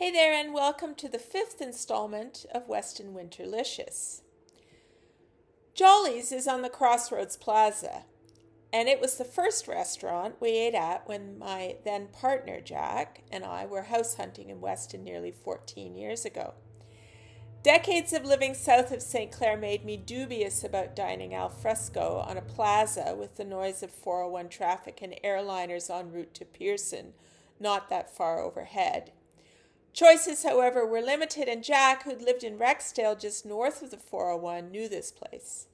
Hey there, and welcome to the fifth installment of Weston Winterlicious. Jolly's is on the Crossroads Plaza, and it was the first restaurant we ate at when my then partner Jack and I were house hunting in Weston nearly 14 years ago. Decades of living south of St. Clair made me dubious about dining al fresco on a plaza with the noise of 401 traffic and airliners en route to Pearson, not that far overhead. Choices, however, were limited, and Jack, who'd lived in Rexdale just north of the 401, knew this place.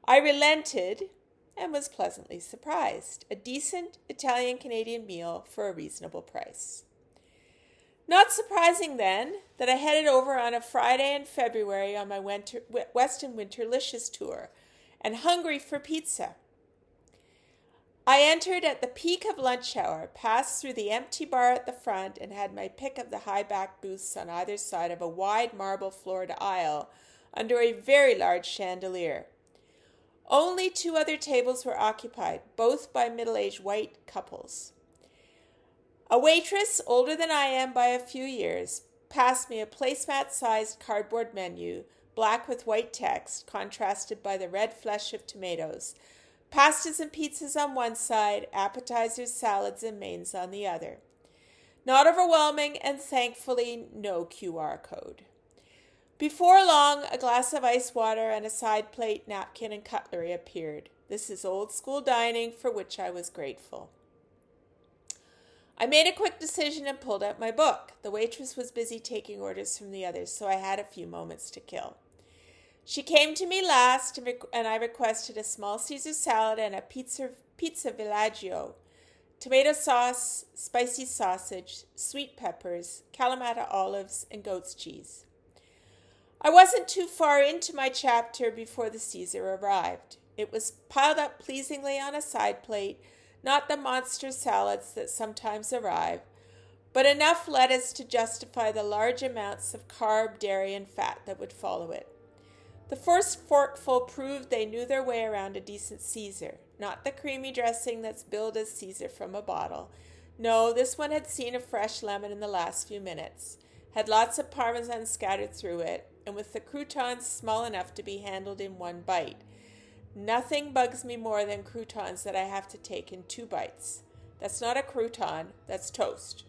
I relented and was pleasantly surprised. A decent Italian-Canadian meal for a reasonable price. Not surprising, then, that I headed over on a Friday in February on my Weston Winterlicious tour, and hungry for pizza. I entered at the peak of lunch hour, passed through the empty bar at the front, and had my pick of the high-back booths on either side of a wide marble-floored aisle under a very large chandelier. Only two other tables were occupied, both by middle-aged white couples. A waitress, older than I am by a few years, passed me a placemat-sized cardboard menu, black with white text, contrasted by the red flesh of tomatoes, pastas and pizzas on one side, appetizers, salads, and mains on the other. Not overwhelming, and thankfully no QR code. Before long, a glass of ice water and a side plate, napkin, and cutlery appeared. This is old-school dining, for which I was grateful. I made a quick decision and pulled out my book. The waitress was busy taking orders from the others, so I had a few moments to kill. She came to me last, and I requested a small Caesar salad and a pizza villaggio, tomato sauce, spicy sausage, sweet peppers, Kalamata olives, and goat's cheese. I wasn't too far into my chapter before the Caesar arrived. It was piled up pleasingly on a side plate, not the monster salads that sometimes arrive, but enough lettuce to justify the large amounts of carb, dairy, and fat that would follow it. The first forkful proved they knew their way around a decent Caesar, not the creamy dressing that's billed as Caesar from a bottle. No, this one had seen a fresh lemon in the last few minutes, had lots of Parmesan scattered through it, and with the croutons small enough to be handled in one bite. Nothing bugs me more than croutons that I have to take in 2 bites. That's not a crouton, that's toast.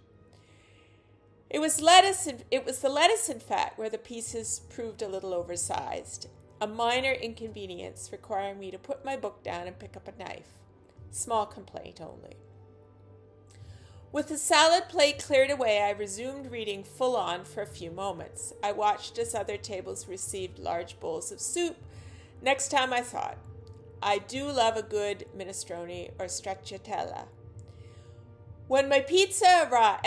It was the lettuce, in fact, where the pieces proved a little oversized. A minor inconvenience requiring me to put my book down and pick up a knife. Small complaint only. With the salad plate cleared away, I resumed reading full on for a few moments. I watched as other tables received large bowls of soup. Next time I thought, I do love a good minestrone or stracciatella. When my pizza arrived,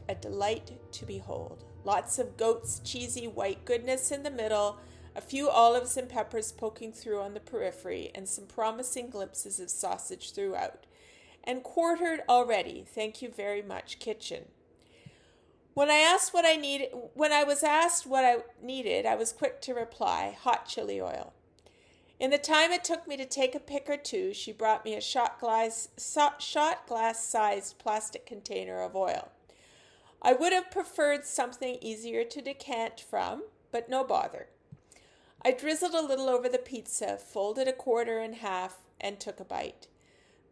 a delight to behold. Lots of goat's cheesy white goodness in the middle, a few olives and peppers poking through on the periphery, and some promising glimpses of sausage throughout. And quartered already, thank you very much, kitchen. When I was asked what I needed, I was quick to reply, hot chili oil. In the time it took me to take a pick or two, she brought me a shot glass-sized plastic container of oil. I would have preferred something easier to decant from, but no bother. I drizzled a little over the pizza, folded a quarter in half, and took a bite.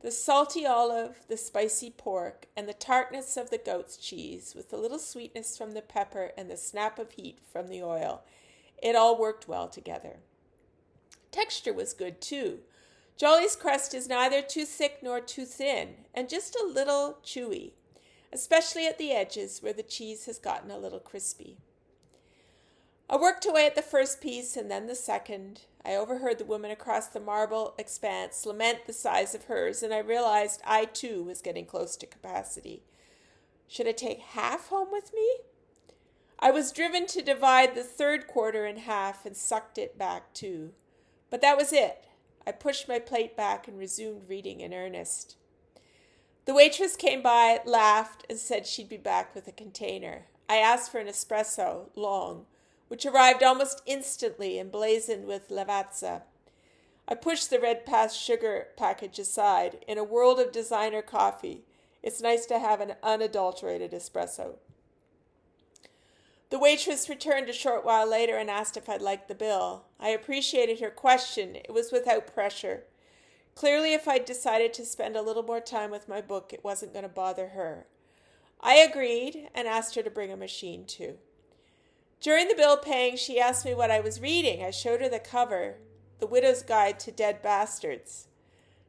The salty olive, the spicy pork, and the tartness of the goat's cheese, with a little sweetness from the pepper and the snap of heat from the oil, it all worked well together. Texture was good, too. Jolly's crust is neither too thick nor too thin, and just a little chewy, especially at the edges where the cheese has gotten a little crispy. I worked away at the first piece and then the second. I overheard the woman across the marble expanse lament the size of hers, and I realized I, too, was getting close to capacity. Should I take half home with me? I was driven to divide the third quarter in half and sucked it back, too. But that was it. I pushed my plate back and resumed reading in earnest. The waitress came by, laughed, and said she'd be back with a container. I asked for an espresso, long, which arrived almost instantly emblazoned with Lavazza. I pushed the red past sugar package aside. In a world of designer coffee, it's nice to have an unadulterated espresso. The waitress returned a short while later and asked if I'd like the bill. I appreciated her question. It was without pressure. Clearly, if I'd decided to spend a little more time with my book, it wasn't going to bother her. I agreed and asked her to bring a machine too. During the bill paying, she asked me what I was reading. I showed her the cover, The Widow's Guide to Dead Bastards.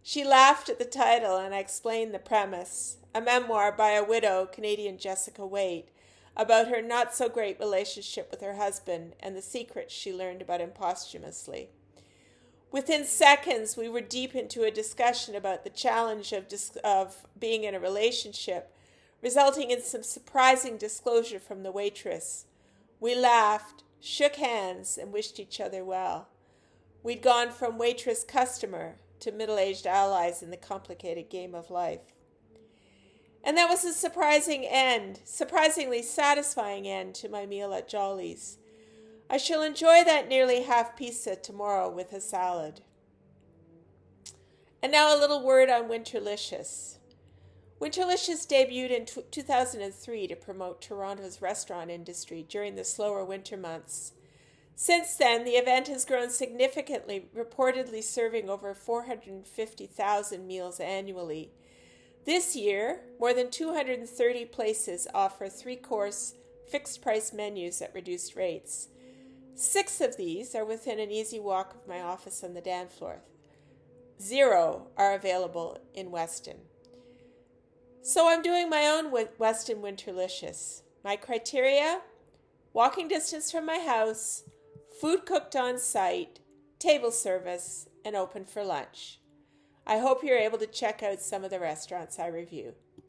She laughed at the title and I explained the premise, a memoir by a widow, Canadian Jessica Waite, about her not-so-great relationship with her husband and the secrets she learned about him posthumously. Within seconds, we were deep into a discussion about the challenge of being in a relationship, resulting in some surprising disclosure from the waitress. We laughed, shook hands, and wished each other well. We'd gone from waitress-customer to middle-aged allies in the complicated game of life. And that was a surprisingly satisfying end to my meal at Jolly's. I shall enjoy that nearly half pizza tomorrow with a salad. And now a little word on Winterlicious. Winterlicious debuted in 2003 to promote Toronto's restaurant industry during the slower winter months. Since then, the event has grown significantly, reportedly serving over 450,000 meals annually. This year, more than 230 places offer 3-course, fixed-price menus at reduced rates. 6 of these are within an easy walk of my office on the Danforth. 0 are available in Weston. So I'm doing my own Weston Winterlicious. My criteria: walking distance from my house, food cooked on site, table service, and open for lunch. I hope you're able to check out some of the restaurants I review.